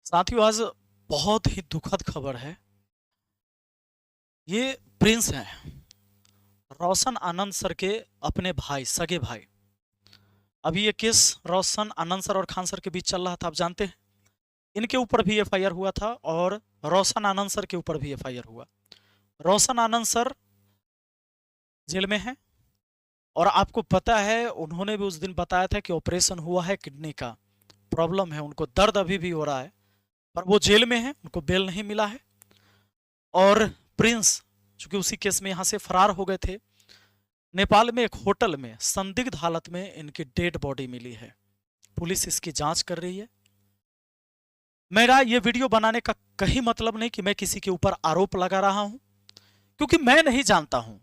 साथियों, आज बहुत ही दुखद खबर है। ये प्रिंस हैं, रोशन आनंद सर के अपने भाई, सगे भाई। अभी ये केस रोशन आनंद सर और खान सर के बीच चल रहा था, आप जानते हैं। इनके ऊपर भी एफआईआर हुआ था और रोशन आनंद सर के ऊपर भी एफआईआर हुआ। रोशन आनंद सर जेल में हैं और आपको पता है, उन्होंने भी उस दिन बताया था कि ऑपरेशन हुआ है, किडनी का प्रॉब्लम है, उनको दर्द अभी भी हो रहा है, पर वो जेल में है, उनको बेल नहीं मिला है। और प्रिंस चूंकि उसी केस में यहां से फरार हो गए थे, नेपाल में एक होटल में संदिग्ध हालत में इनकी डेड बॉडी मिली है। पुलिस इसकी जांच कर रही है। मेरा ये वीडियो बनाने का कहीं मतलब नहीं कि मैं किसी के ऊपर आरोप लगा रहा हूं, क्योंकि मैं नहीं जानता हूं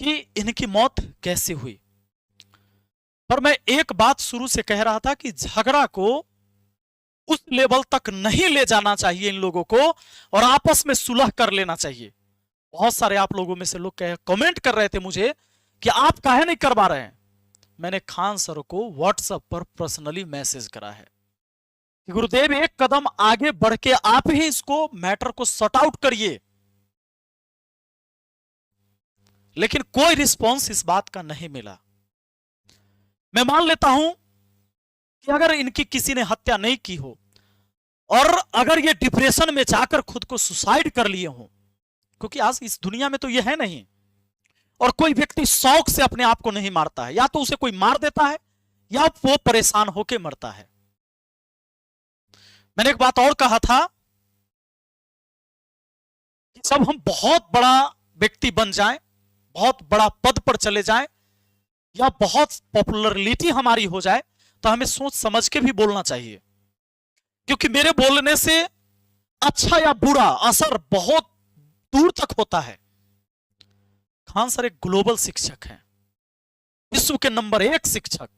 कि इनकी मौत कैसे हुई। पर मैं एक बात शुरू से कह रहा था कि झगड़ा को उस लेवल तक नहीं ले जाना चाहिए इन लोगों को, और आपस में सुलह कर लेना चाहिए। बहुत सारे आप लोगों में से लोग कमेंट कर रहे थे मुझे कि आप काहे नहीं करवा रहे हैं। मैंने खान सर को व्हाट्सएप पर पर्सनली मैसेज करा है कि गुरुदेव, एक कदम आगे बढ़ के आप ही इसको मैटर को सॉर्ट आउट करिए। लेकिन कोई रिस्पॉन्स इस बात का नहीं मिला। मैं मान लेता हूं कि अगर इनकी किसी ने हत्या नहीं की हो और अगर ये डिप्रेशन में जाकर खुद को सुसाइड कर लिए हो, क्योंकि आज इस दुनिया में तो ये है नहीं, और कोई व्यक्ति शौक से अपने आप को नहीं मारता है, या तो उसे कोई मार देता है या वो परेशान होकर मरता है। मैंने एक बात और कहा था कि जब हम बहुत बड़ा व्यक्ति बन जाएं, बहुत बड़ा पद पर चले जाएं, या बहुत पॉपुलरिटी हमारी हो जाए, तो हमें सोच समझ के भी बोलना चाहिए, क्योंकि मेरे बोलने से अच्छा या बुरा असर बहुत दूर तक होता है। खान सर एक ग्लोबल शिक्षक हैं, विश्व के नंबर 1 शिक्षक।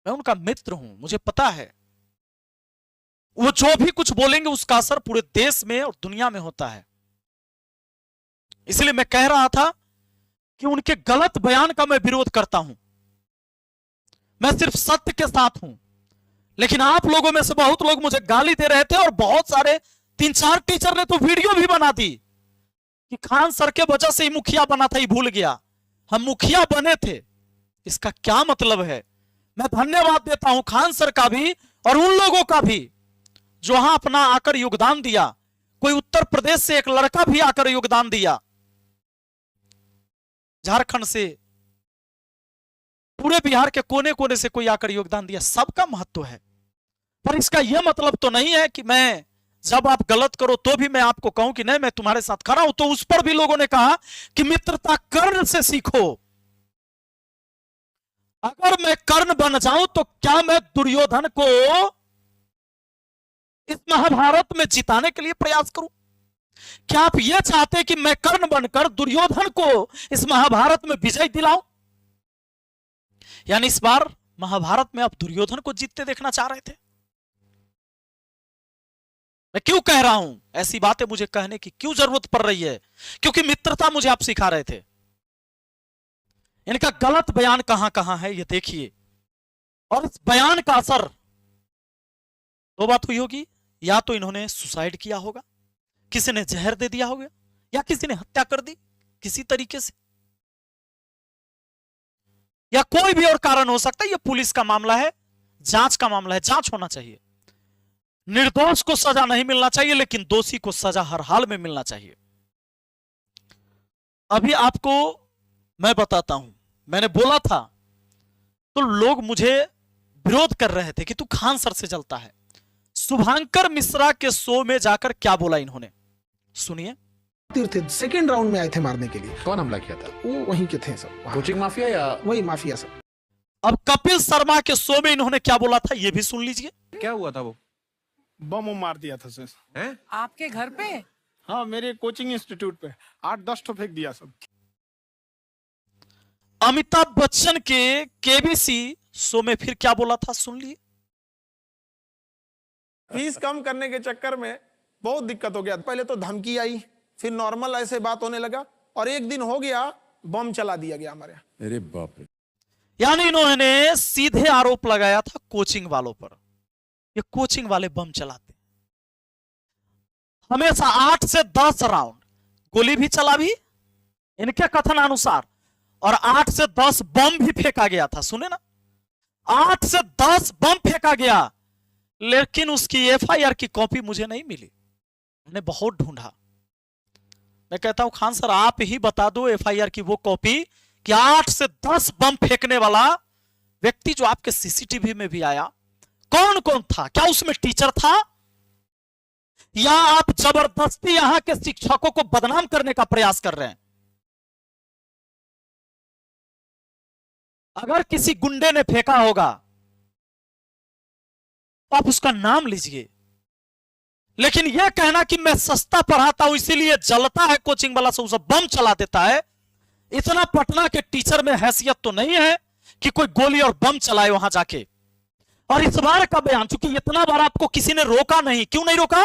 मैं उनका मित्र हूं, मुझे पता है वो जो भी कुछ बोलेंगे उसका असर पूरे देश में और दुनिया में होता है। इसलिए मैं कह रहा था कि उनके गलत बयान का मैं विरोध करता हूं। मैं सिर्फ सत्य के साथ हूं। लेकिन आप लोगों में से बहुत लोग मुझे गाली दे रहे थे, और बहुत सारे 3-4 टीचर ने तो वीडियो भी बना दी कि खान सर के वजह से ही मुखिया बना था, ही भूल गया हम मुखिया बने थे। इसका क्या मतलब है? मैं धन्यवाद देता हूं खान सर का भी और उन लोगों का भी जो वहां अपना आकर योगदान दिया। कोई उत्तर प्रदेश से एक लड़का भी आकर योगदान दिया, झारखंड से, पूरे बिहार के कोने कोने से कोई आकर योगदान दिया। सबका महत्व है, पर इसका यह मतलब तो नहीं है कि मैं जब आप गलत करो तो भी मैं आपको कहूं कि नहीं, मैं तुम्हारे साथ खड़ा हूं। तो उस पर भी लोगों ने कहा कि मित्रता कर्ण से सीखो। अगर मैं कर्ण बन जाऊं तो क्या मैं दुर्योधन को इस महाभारत में जिताने के लिए प्रयास करूं? क्या आप यह चाहते हैं कि मैं कर्ण बनकर दुर्योधन को इस महाभारत में विजय दिलाऊं? यानी इस बार महाभारत में आप दुर्योधन को जीतते देखना चाह रहे थे। मैं क्यों कह रहा हूं ऐसी बातें, मुझे कहने की क्यों जरूरत पड़ रही है? क्योंकि मित्रता मुझे आप सिखा रहे थे। इनका गलत बयान कहां कहां है ये देखिए, और इस बयान का असर दो बात हुई होगी। या तो इन्होंने सुसाइड किया होगा, किसी ने जहर दे दिया होगा, या किसी ने हत्या कर दी किसी तरीके से, या कोई भी और कारण हो सकता है। यह पुलिस का मामला है, जांच का मामला है, जांच होना चाहिए। निर्दोष को सजा नहीं मिलना चाहिए, लेकिन दोषी को सजा हर हाल में मिलना चाहिए। अभी आपको मैं बताता हूं, मैंने बोला था तो लोग मुझे विरोध कर रहे थे कि तू खान सर से जलता है। शुभांकर मिश्रा के शो में जाकर क्या बोला इन्होंने, सुनिए। तीर्थ सेकेंड राउंड में आए थे मारने के लिए। कौन हमला किया था? वो वहीं के थे सब, कोचिंग माफिया या वही माफिया सब। अब कपिल शर्मा के शो में इन्होंने क्या बोला था ये भी सुन लीजिए। क्या हुआ था? वो बम मार दिया था सर। हैं? आपके घर पे? हाँ, मेरे कोचिंग इंस्टीट्यूट पे 8-10 तो फेंक दिया सब। अमिताभ बच्चन के केबीसी शो में फिर क्या बोला था, सुन लिए। फीस कम करने के चक्कर में बहुत दिक्कत हो गया। पहले तो धमकी आई, फिर नॉर्मल ऐसे बात होने लगा, और एक दिन हो गया बम चला दिया गया हमारे यहाँ। अरे बाप रे। यानी इन्होंने सीधे आरोप लगाया था कोचिंग वालों पर, ये कोचिंग वाले बम चलाते। हमेशा 8 से 10 राउंड गोली भी चला भी इनके कथनानुसार, और 8 से 10 बम भी फेंका गया था। सुने ना, 8 से 10 बम फेंका गया, लेकिन उसकी एफआईआर की कॉपी मुझे नहीं मिली। मैंने बहुत ढूंढा। मैं कहता हूं खान सर आप ही बता दो एफआईआर की वो कॉपी कि 8 से 10 बम फेंकने वाला व्यक्ति जो आपके सीसीटीवी में भी आया कौन कौन था? क्या उसमें टीचर था, या आप जबरदस्ती यहां के शिक्षकों को बदनाम करने का प्रयास कर रहे हैं? अगर किसी गुंडे ने फेंका होगा तो आप उसका नाम लीजिए, लेकिन यह कहना कि मैं सस्ता पढ़ाता हूं इसीलिए जलता है कोचिंग वाला से उसे बम चला देता है, इतना पटना के टीचर में हैसियत तो नहीं है कि कोई गोली और बम चलाए वहां जाके। और इस बार का बयान, चूंकि इतना बार आपको किसी ने रोका नहीं, क्यों नहीं रोका?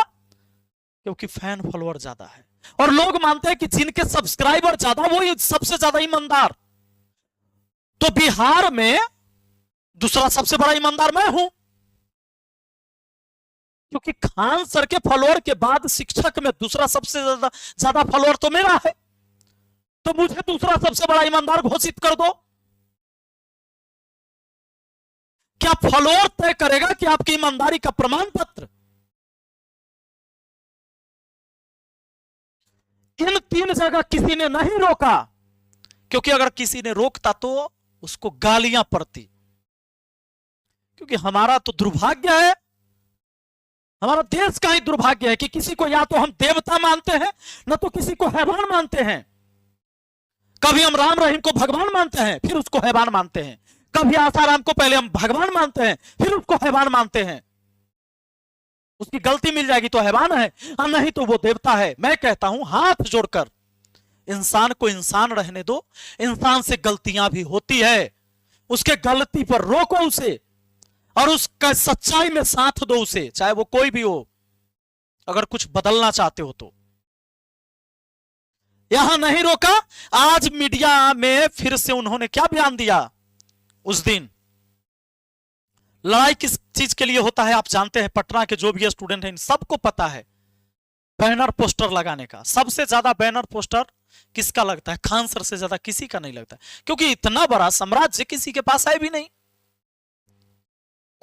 क्योंकि फैन फॉलोअर ज्यादा है और लोग मानते हैं कि जिनके सब्सक्राइबर ज्यादा वो सबसे ज्यादा ईमानदार। तो बिहार में दूसरा सबसे बड़ा ईमानदार मैं हूं, क्योंकि खान सर के फॉलोअर के बाद शिक्षक में दूसरा सबसे ज्यादा फॉलोअर तो मेरा है, तो मुझे दूसरा सबसे बड़ा ईमानदार घोषित कर दो। क्या फॉलोअर तय करेगा कि आपकी ईमानदारी का प्रमाण पत्र? इन 3 जगह किसी ने नहीं रोका, क्योंकि अगर किसी ने रोकता तो उसको गालियां पड़ती। क्योंकि हमारा तो दुर्भाग्य है, हमारा देश का ही दुर्भाग्य है कि किसी को या तो हम देवता मानते हैं न तो किसी को हैवान मानते हैं। कभी हम राम रहीम को भगवान मानते हैं फिर उसको हैवान मानते हैं, कभी आसाराम को पहले हम भगवान मानते हैं फिर उसको हैवान मानते हैं। उसकी गलती मिल जाएगी तो हैवान है और नहीं तो वो देवता है। मैं कहता हूं हाथ जोड़कर इंसान को इंसान रहने दो, इंसान से गलतियां भी होती है, उसके गलती पर रोको उसे और उसका सच्चाई में साथ दो उसे, चाहे वो कोई भी हो, अगर कुछ बदलना चाहते हो तो। यहां नहीं रोका। आज मीडिया में फिर से उन्होंने क्या बयान दिया? उस दिन लड़ाई किस चीज के लिए होता है आप जानते हैं, पटना के जो भी स्टूडेंट हैं सबको पता है, बैनर पोस्टर लगाने का। सबसे ज्यादा बैनर पोस्टर किसका लगता है? खान सर से ज्यादा किसी का नहीं लगता, क्योंकि इतना बड़ा साम्राज्य किसी के पास है भी नहीं।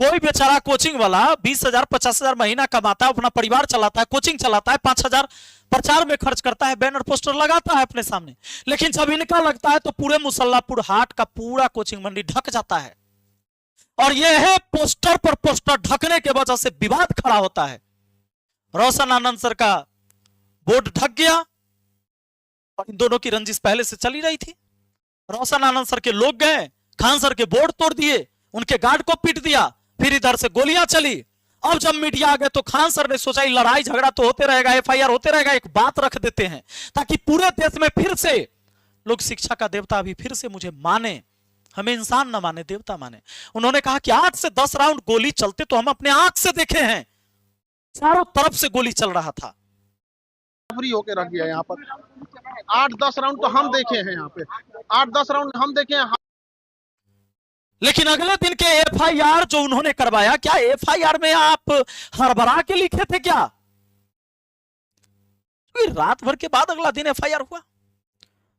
कोई बेचारा कोचिंग वाला 20,000 50,000 महीना कमाता है, अपना परिवार चलाता है, कोचिंग चलाता है, 5,000 प्रचार में खर्च करता है, बैनर पोस्टर लगाता है अपने सामने। लेकिन जब इनका लगता है तो पूरे मुसल्लापुर हाट का पूरा कोचिंग मंडी ढक जाता है। और यह है पोस्टर पर पोस्टर ढकने के वजह से विवाद खड़ा होता है। रोशन आनंद सर का बोर्ड ढक गया और इन दोनों की रंजिश पहले से चली रही थी। रोशन आनंद सर के लोग गए, खान सर के बोर्ड तोड़ दिए, उनके गार्ड को पीट दिया, फिर इधर से गोलियां चली। अब जब मीडिया आ गए तो खान सर ने सोचा लड़ाई झगड़ा तो होते रहेगा, एफआईआर होते रहेगा, एक बात रख देते हैं ताकि पूरे देश में फिर से लोग शिक्षा का देवता भी फिर से मुझे माने, हमें इंसान न माने देवता माने। उन्होंने कहा कि 8 से 10 राउंड गोली चलते तो हम अपने आंख से देखे हैं, चारों तरफ से गोली चल रहा था। फ्री होके रख दिया यहाँ पर। 8-10 राउंड तो हम देखे हैं यहाँ पे, 8-10 राउंड हम देखे हैं। लेकिन अगले दिन के एफआईआर जो उन्होंने करवाया, क्या एफआईआर में आप हड़बड़ा के लिखे थे क्या? रात भर के बाद अगला दिन एफआईआर हुआ,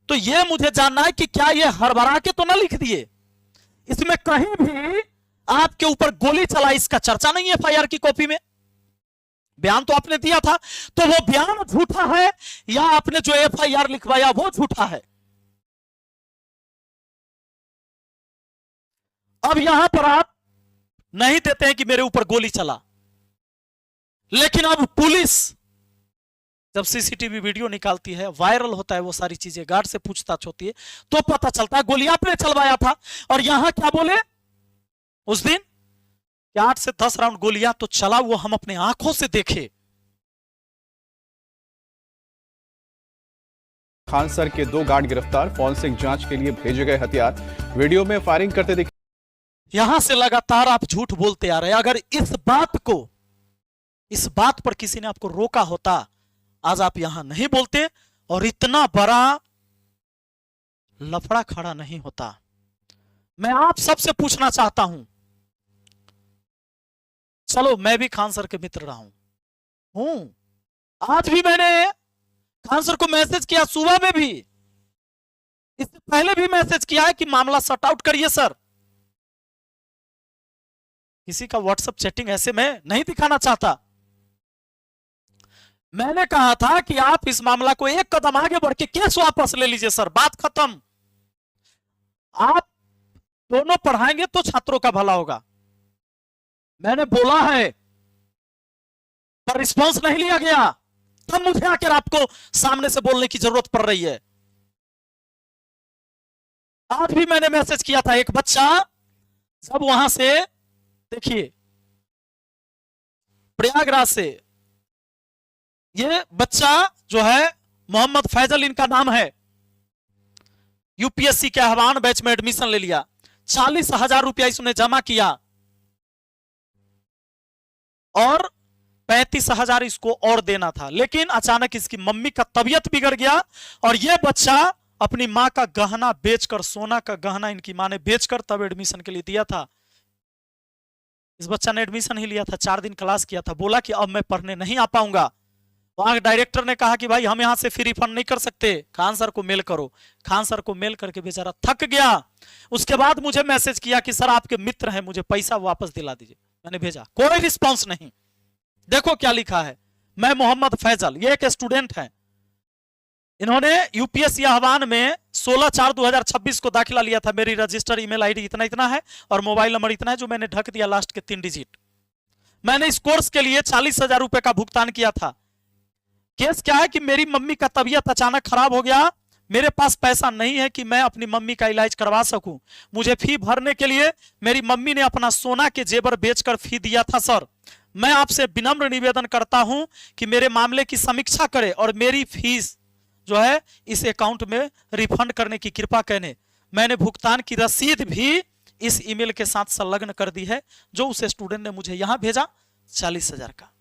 तो यह मुझे जानना है कि क्या यह हड़बड़ा के तो ना लिख दिए? इसमें कहीं भी आपके ऊपर गोली चला इसका चर्चा नहीं है एफआईआर की कॉपी में। बयान तो आपने दिया था, तो वो बयान झूठा है या आपने जो एफआईआर लिखवाया वो झूठा है? अब यहां पर आप नहीं देते हैं कि मेरे ऊपर गोली चला, लेकिन अब पुलिस जब सीसीटीवी वीडियो निकालती है, वायरल होता है, वो सारी चीजें गार्ड से पूछताछ होती है तो पता चलता है गोली आपने चलवाया था। और यहां क्या बोले उस दिन कि 8 से 10 राउंड गोलियां तो चला, वो हम अपने आंखों से देखे। खान सर के 2 गार्ड गिरफ्तार, फॉरेंसिक जांच के लिए भेजे गए हथियार वीडियो में फायरिंग करते दिखे। यहां से लगातार आप झूठ बोलते आ रहे हैं। अगर इस बात पर किसी ने आपको रोका होता, आज आप यहां नहीं बोलते और इतना बड़ा लफड़ा खड़ा नहीं होता। मैं आप सबसे पूछना चाहता हूं, चलो मैं भी खान सर के मित्र रहा हूं, आज भी मैंने खान सर को मैसेज किया, सुबह में भी, इससे पहले भी मैसेज किया है कि मामला सॉर्ट आउट करिए सर। किसी का व्हाट्सएप चैटिंग ऐसे मैं नहीं दिखाना चाहता। मैंने कहा था कि आप इस मामला को एक कदम आगे बढ़ के केस वापस ले लीजिए सर, बात खत्म। आप दोनों पढ़ाएंगे तो छात्रों का भला होगा, मैंने बोला है, पर रिस्पॉन्स नहीं लिया गया। तब मुझे आकर आपको सामने से बोलने की जरूरत पड़ रही है। आज भी मैंने मैसेज किया था, एक बच्चा जब वहां से, देखिए प्रयागराज से ये बच्चा जो है मोहम्मद फैजल इनका नाम है, यूपीएससी के आह्वान बैच में एडमिशन ले लिया, 40,000 रुपया इसने जमा किया और 35,000 इसको और देना था। लेकिन अचानक इसकी मम्मी का तबीयत बिगड़ गया और यह बच्चा अपनी मां का गहना बेचकर, सोना का गहना इनकी मां ने बेचकर तब एडमिशन के लिए दिया था। इस बच्चा ने एडमिशन ही लिया था, 4 दिन क्लास किया था, बोला कि अब मैं पढ़ने नहीं आ पाऊंगा। वहां डायरेक्टर ने कहा कि भाई हम यहां से फ्री रिफंड नहीं कर सकते, खान सर को मेल करो। खान सर को मेल करके बेचारा थक गया। उसके बाद मुझे मैसेज किया कि सर आपके मित्र हैं, मुझे पैसा वापस दिला दीजिए। मैंने भेजा, कोई रिस्पॉन्स नहीं। देखो क्या लिखा है, मैं मोहम्मद फैजल, ये एक स्टूडेंट है, इन्होंने यूपीएससी आह्वान में 16/4/2026 को दाखिला लिया था। मेरी रजिस्टर ईमेल आईडी इतना इतना है और मोबाइल नंबर इतना है, जो मैंने ढक दिया लास्ट के 3 डिजिट। मैंने इस कोर्स के लिए 40,000 रुपए का भुगतान किया था। केस क्या है कि मेरी मम्मी का तबीयत अचानक खराब हो गया, मेरे पास पैसा नहीं है कि मैं अपनी मम्मी का इलाज करवा सकूं। मुझे फी भरने के लिए मेरी मम्मी ने अपना सोना के जेवर बेचकर फी दिया था। सर मैं आपसे विनम्र निवेदन करता हूं कि मेरे मामले की समीक्षा करें और मेरी फीस जो है इस अकाउंट में रिफंड करने की कृपा करें। मैंने भुगतान की रसीद भी इस ईमेल के साथ संलग्न कर दी है, जो उस स्टूडेंट ने मुझे यहां भेजा, 40,000 का।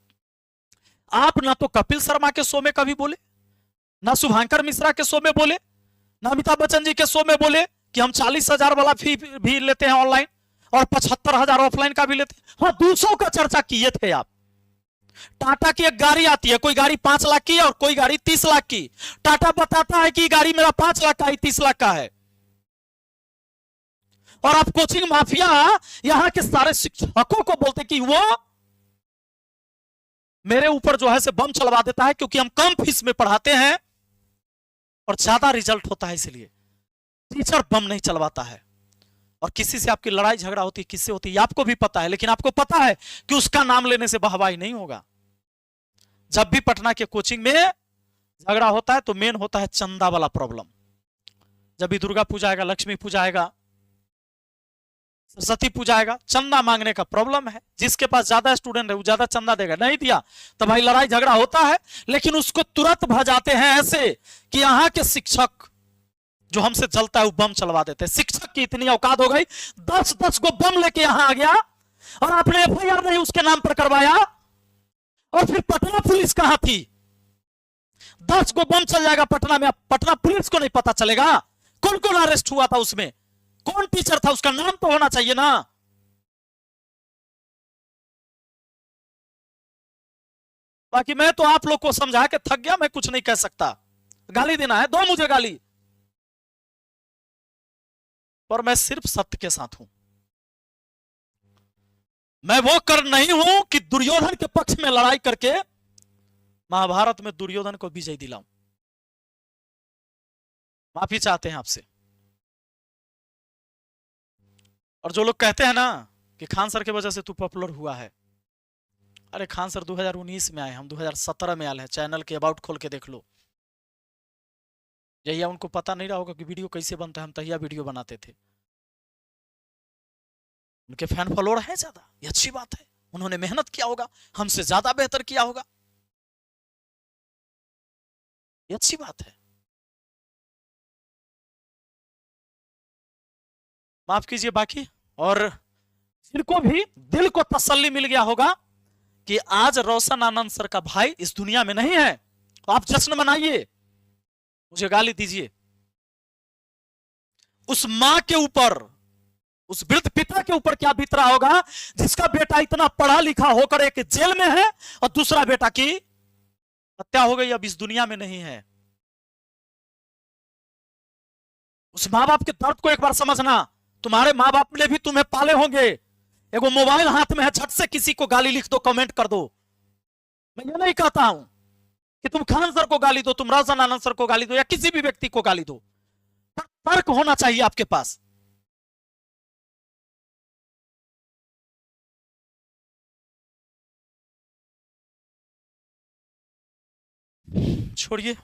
आप ना तो कपिल शर्मा के शो में कभी बोले, ना शुभांकर मिश्रा के शो में बोले, ना अमिताभ बच्चन जी के शो में बोले कि हम 40,000 वाला फी भी लेते हैं ऑनलाइन और 75,000 ऑफलाइन का भी लेते हैं। हाँ, 200 का चर्चा किए थे आप। टाटा की एक गाड़ी आती है, कोई गाड़ी 5 लाख की है और कोई गाड़ी 30 लाख की। टाटा बताता है कि गाड़ी मेरा 5 लाख का है, 30 लाख का है। और आप कोचिंग माफिया यहां के सारे शिक्षकों को बोलते कि वो मेरे ऊपर जो है से बम चलवा देता है, क्योंकि हम कम फीस में पढ़ाते हैं और ज्यादा रिजल्ट होता है, इसलिए टीचर बम नहीं चलवाता है। और किसी से आपकी लड़ाई झगड़ा होती है, किससे होती है आपको भी पता है, लेकिन आपको पता है कि उसका नाम लेने से वाहवाही नहीं होगा। जब भी पटना के कोचिंग में झगड़ा होता है तो मेन होता है चंदा वाला प्रॉब्लम। जब भी दुर्गा पूजा आएगा, लक्ष्मी पूजा आएगा, सरस्वती पूजा आएगा, चंदा मांगने का प्रॉब्लम है। जिसके पास ज्यादा स्टूडेंट है वो ज्यादा चंदा देगा, नहीं दिया तो भाई लड़ाई झगड़ा होता है। लेकिन उसको तुरंत भजाते हैं ऐसे कि यहाँ के शिक्षक जो हमसे जलता है वो बम चलवा देते हैं। शिक्षक की इतनी औकात हो गई, 10-10 को बम लेके यहां आ गया और आपने एफआईआर नहीं उसके नाम पर करवाया। और फिर पटना पुलिस कहां थी? 10 को बम चल जाएगा पटना में, पटना पुलिस को नहीं पता चलेगा कौन कौन अरेस्ट हुआ था, उसमें कौन टीचर था, उसका नाम तो होना चाहिए ना। बाकी मैं तो आप लोग को समझा के थक गया, मैं कुछ नहीं कह सकता। गाली देना है, दो मुझे गाली, पर मैं सिर्फ सत्य के साथ हूं। मैं वो कर नहीं हूं कि दुर्योधन के पक्ष में लड़ाई करके महाभारत में दुर्योधन को विजय दिलाऊं। माफी चाहते हैं आपसे। और जो लोग कहते हैं ना कि खान सर की वजह से तू पॉपुलर हुआ है, अरे खान सर 2019 में आए, हम 2017 में आए हैं। चैनल के अबाउट खोल के देख लो। यही उनको पता नहीं रहा होगा कि वीडियो कैसे बनता है, हम तहिया वीडियो बनाते थे। उनके फैन फॉलोअर है ज्यादा, ये अच्छी बात है। उन्होंने मेहनत किया होगा, हमसे ज्यादा बेहतर किया होगा, ये अच्छी बात है। माफ कीजिए बाकी। और जिनको भी दिल को तसल्ली मिल गया होगा कि आज रोशन आनंद सर का भाई इस दुनिया में नहीं है, तो आप जश्न मनाइए, मुझे गाली दीजिए। उस मां के ऊपर, उस वृद्ध पिता के ऊपर क्या बीत रहा होगा जिसका बेटा इतना पढ़ा लिखा होकर एक जेल में है और दूसरा बेटा की हत्या हो गई, अब इस दुनिया में नहीं है। उस माँ बाप के दर्द को एक बार समझना। तुम्हारे माँ बाप ने भी तुम्हें पाले होंगे। एगो मोबाइल हाथ में है, झट से किसी को गाली लिख दो, कमेंट कर दो। मैं ये नहीं कहता हूं कि तुम खान सर को गाली दो, तुम रोशन आनंद सर को गाली दो, या किसी भी व्यक्ति को गाली दो, पर तर्क होना चाहिए आपके पास। छोड़िए।